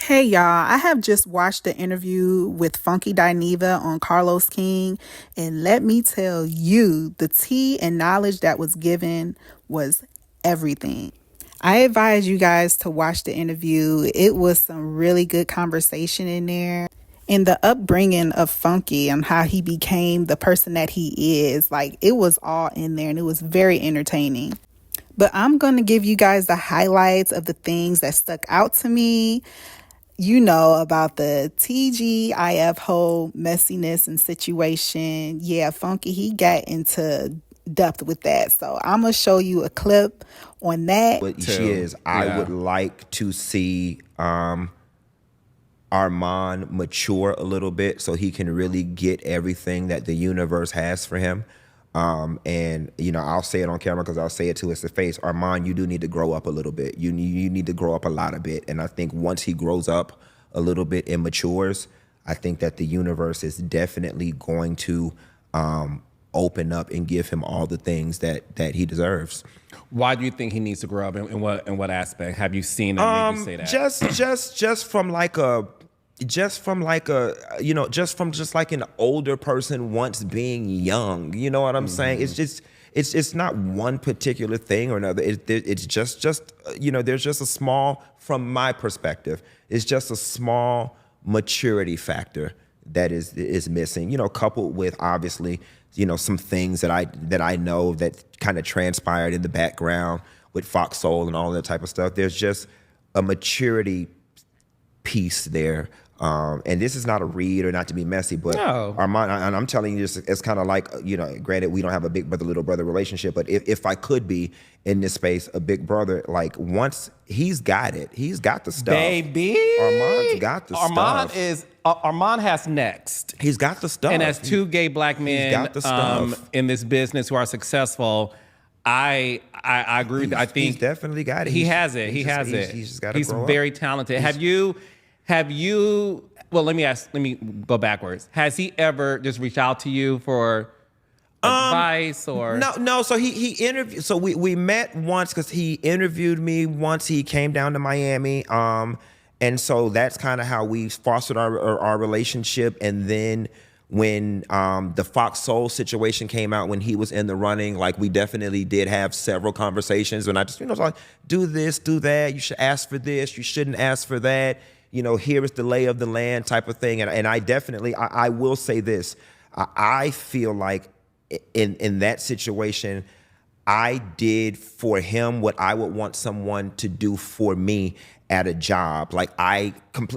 Hey y'all, I have just watched the interview with Funky Dineva on Carlos King, and let me tell you, the tea and knowledge that was given was everything. I advise you guys to watch the interview. It was some really good conversation in there. And the upbringing of Funky and how he became the person that he is, like it was all in there and it was very entertaining. But I'm going to give you guys the highlights of the things that stuck out to me. You know about the TGIF whole messiness and situation. Yeah, Funky, he got into depth with that. So I'm going to show you a clip on that. What she is, I would like to see Armon mature a little bit so he can really get everything that the universe has for him. And you know, I'll say it on camera because I'll say it to his face. Armon, you do need to grow up a little bit. You need to grow up a lot of bit. And I think once he grows up a little bit and matures, I think that the universe is definitely going to open up and give him all the things that he deserves. Why do you think he needs to grow up? In what aspect have you seen that made you say that? Just from like an older person once being young. You know what I'm saying? It's not one particular thing or another. It's just you know, there's just a small, from my perspective, it's just a small maturity factor that is missing. You know, coupled with obviously, you know, some things that I know that kind of transpired in the background with Foxsoul and all that type of stuff. There's just a maturity piece there. And this is not a read or not to be messy, but no. Armon, and I'm telling you this, it's kind of like, you know, granted, we don't have a big brother, little brother relationship, but if I could be in this space, a big brother, like once he's got it, he's got the stuff. Baby. Armon's got the stuff. Armon has next. He's got the stuff. And as two gay black men got the stuff. In this business who are successful, I agree. I think he's definitely got it. He has it. He's just got to grow up. He's very talented. Have you, well, let me go backwards. Has he ever just reached out to you for advice or? No. So he interviewed, so we met once because he interviewed me once he came down to Miami. And so that's kind of how we fostered our relationship. And then when the Foxsoul situation came out, when he was in the running, like we definitely did have several conversations. When I just, you know, like, do this, do that. You should ask for this. You shouldn't ask for that. You know, here is the lay of the land type of thing. And I definitely, I will say this. I feel like in that situation, I did for him what I would want someone to do for me at a job. Like I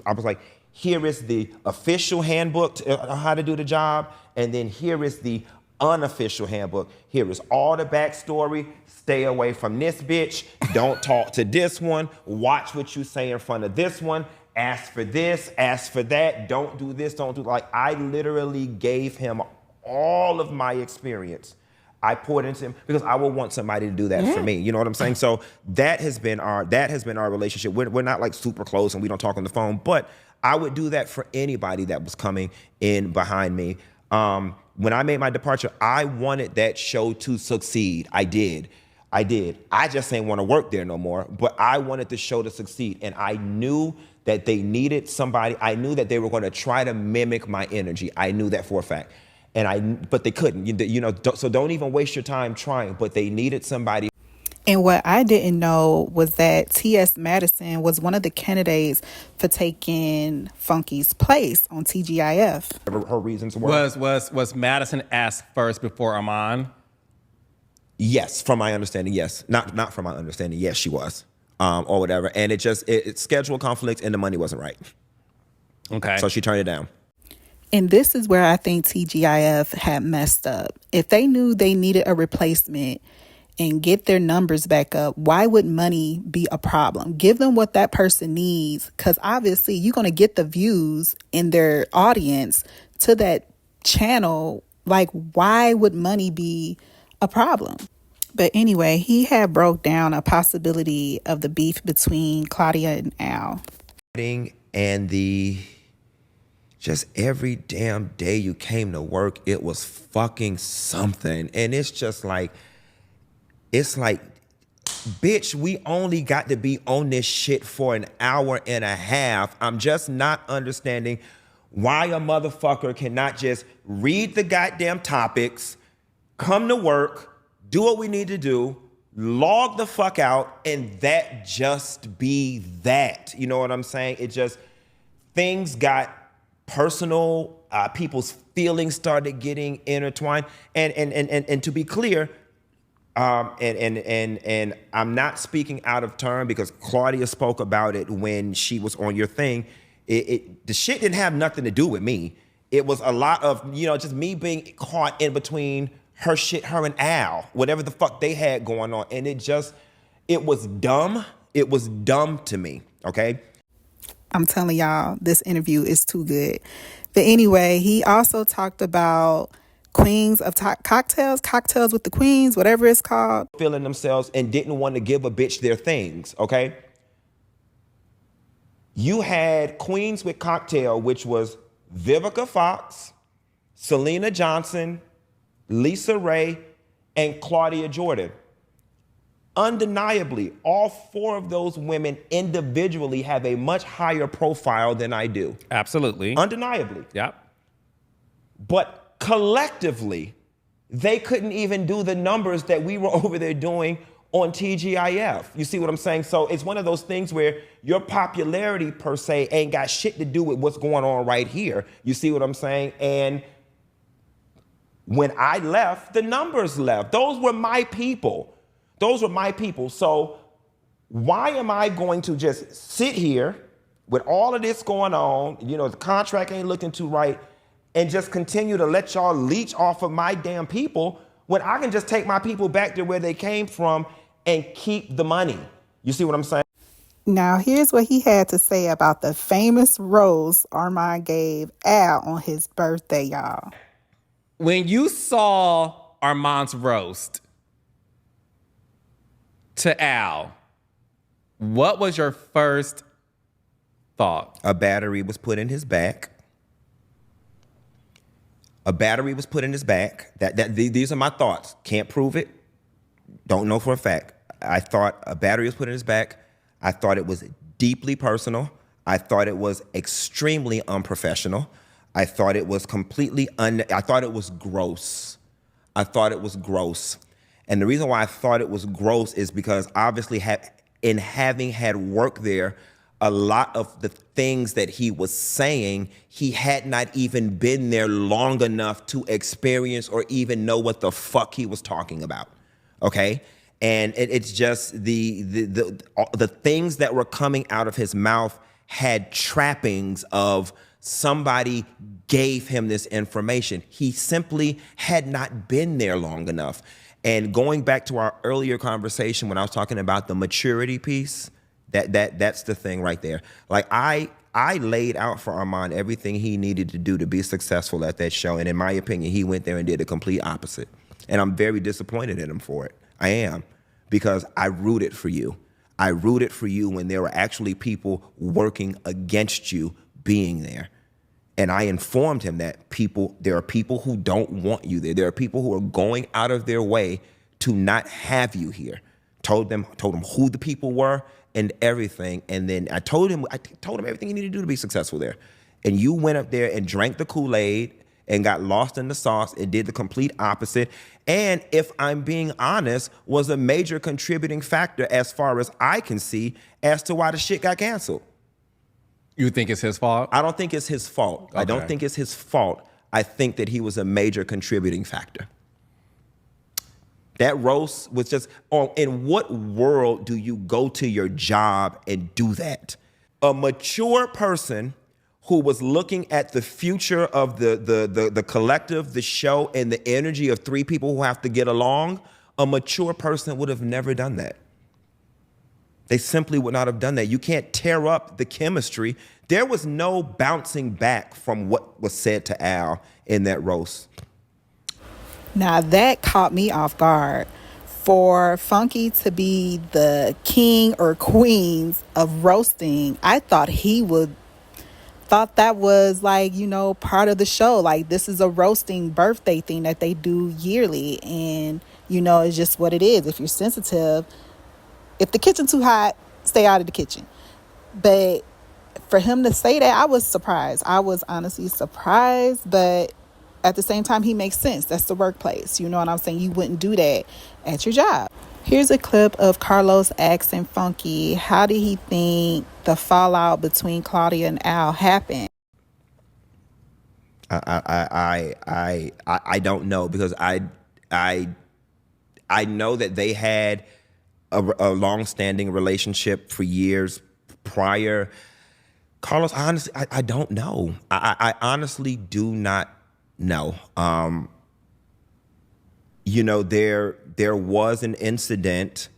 was like, here is the official handbook on how to do the job. And then here is the unofficial handbook. Here is all the backstory. Stay away from this bitch. Don't talk to this one. Watch what you say in front of this one. Ask for this, ask for that, don't do this, don't do, like I literally gave him all of my experience. I poured into him because I would want somebody to do that for me. You know what I'm saying? So that has been our relationship. We're not like super close and we don't talk on the phone, but I would do that for anybody that was coming in behind me. When I made my departure, I wanted that show to succeed. I did. I just didn't want to work there no more, but I wanted the show to succeed. And I knew that they needed somebody. I knew that they were going to try to mimic my energy. I knew that for a fact. But they couldn't, you know, so don't even waste your time trying, but they needed somebody. And what I didn't know was that T.S. Madison was one of the candidates for taking Funky's place on TGIF. Her reasons were. Was Madison asked first before Armon? Yes, from my understanding, yes. Not from my understanding, yes, she was. Or whatever. And it schedule conflict and the money wasn't right. Okay. So she turned it down. And this is where I think TGIF had messed up. If they knew they needed a replacement and get their numbers back up, why would money be a problem? Give them what that person needs, because obviously you're going to get the views in their audience to that channel. Like, why would money be a problem? But anyway, he had broke down a possibility of the beef between Claudia and Al. And just every damn day you came to work, it was fucking something. And it's just like, it's like Bitch, we only got to be on this shit for an hour and a half. I'm just not understanding why a motherfucker cannot just read the goddamn topics, come to work, do what we need to do, log the fuck out, and that just be that. You know what I'm saying? It just, things got personal, people's feelings started getting intertwined. And to be clear, and I'm not speaking out of turn because Claudia spoke about it when she was on your thing. The shit didn't have nothing to do with me. It was a lot of, just me being caught in between her shit, her and Al, whatever the fuck they had going on. And it was dumb. It was dumb to me, okay? I'm telling y'all, this interview is too good. But anyway, he also talked about queens of cocktails with the queens, whatever it's called. Feeling themselves and didn't want to give a bitch their things, okay? You had Queens with Cocktail, which was Vivica Fox, Selena Johnson, Lisa Ray, and Claudia Jordan. Undeniably, all four of those women individually have a much higher profile than I do. Absolutely. Undeniably. Yep. But collectively, they couldn't even do the numbers that we were over there doing on TGIF. You see what I'm saying? So it's one of those things where your popularity per se ain't got shit to do with what's going on right here. You see what I'm saying? And when I left, the numbers left. Those were my people. Those were my people. So why am I going to just sit here with all of this going on, the contract ain't looking too right, and just continue to let y'all leech off of my damn people when I can just take my people back to where they came from and keep the money? You see what I'm saying? Now, here's what he had to say about the famous roast Armon gave Al on his birthday, y'all. When you saw Armon's roast to Al, what was your first thought? A battery was put in his back. A battery was put in his back. These are my thoughts. Can't prove it. Don't know for a fact. I thought a battery was put in his back. I thought it was deeply personal. I thought it was extremely unprofessional. I thought it was I thought it was gross. I thought it was gross. And the reason why I thought it was gross is because obviously in having had work there, a lot of the things that he was saying, he had not even been there long enough to experience or even know what the fuck he was talking about, okay? And it's just the things that were coming out of his mouth had trappings of somebody gave him this information. He simply had not been there long enough. And going back to our earlier conversation when I was talking about the maturity piece, that's the thing right there. Like I laid out for Armon everything he needed to do to be successful at that show. And in my opinion, he went there and did the complete opposite. And I'm very disappointed in him for it. I am, because I rooted for you. I rooted for you when there were actually people working against you being there. And I informed him that there are people who don't want you there. There are people who are going out of their way to not have you here. Told them who the people were and everything. And then I told him everything he needed to do to be successful there. And you went up there and drank the Kool-Aid and got lost in the sauce and did the complete opposite. And if I'm being honest, was a major contributing factor as far as I can see as to why the shit got canceled. You think it's his fault? I don't think it's his fault. Okay. I don't think it's his fault. I think that he was a major contributing factor. That roast was just, in what world do you go to your job and do that? A mature person who was looking at the future of the collective, the show, and the energy of three people who have to get along, a mature person would have never done that. They simply would not have done that. You can't tear up the chemistry. There was no bouncing back from what was said to Al in that roast. Now that caught me off guard. For Funky to be the king or queens of roasting, I thought that was like, part of the show. Like, this is a roasting birthday thing that they do yearly. And, it's just what it is. If you're sensitive, If the kitchen too hot, stay out of the kitchen. But for him to say that, I was surprised. I was honestly surprised, but at the same time, he makes sense. That's the workplace. You know what I'm saying? You wouldn't do that at your job. Here's a clip of Carlos asking Funky, how did he think the fallout between Claudia and Al happened? I don't know, because I know that they had a long-standing relationship for years prior. Carlos, honestly, I don't know. I honestly do not know. You know, there was an incident,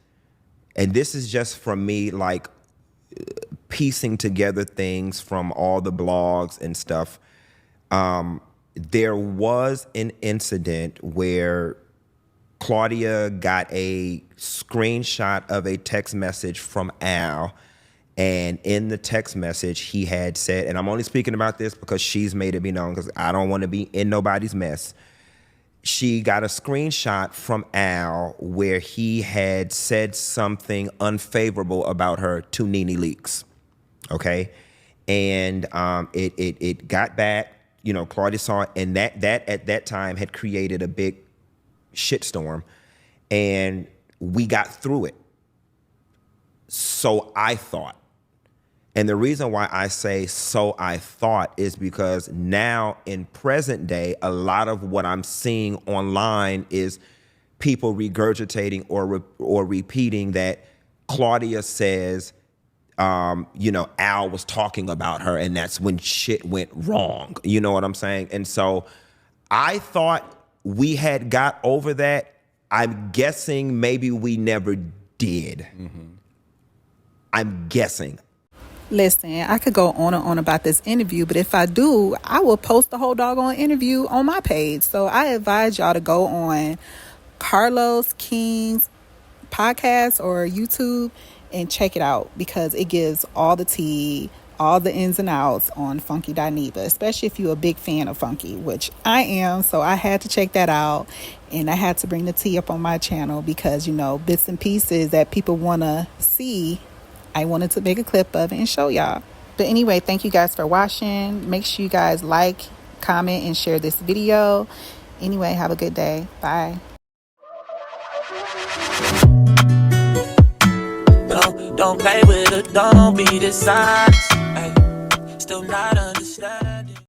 and this is just from me, like, piecing together things from all the blogs and stuff. There was an incident where Claudia got a screenshot of a text message from Al, and in the text message he had said, and I'm only speaking about this because she's made it be known, because I don't want to be in nobody's mess. She got a screenshot from Al where he had said something unfavorable about her to Nene Leakes, okay? And it got back, you know, Claudia saw it, and that at that time had created a big shitstorm, and we got through it. So I thought. And the reason why I say so I thought is because now in present day, a lot of what I'm seeing online is people regurgitating or repeating that Claudia says, you know, Al was talking about her, and that's when shit went wrong. You know what I'm saying? And so I thought we had got over that. I'm guessing maybe we never did. Mm-hmm. I'm guessing. Listen, I could go on and on about this interview, but if I do, I will post the whole doggone interview on my page. So I advise y'all to go on Carlos King's podcast or YouTube and check it out, because it gives all the tea, all the ins and outs on Funky Dineva, especially if you're a big fan of Funky, which I am. So I had to check that out, and I had to bring the tea up on my channel because, you know, bits and pieces that people want to see, I wanted to make a clip of it and show y'all. But anyway, thank you guys for watching. Make sure you guys like, comment, and share this video. Anyway, have a good day. Bye. Don't play with it, don't be dishonest. Ay, still not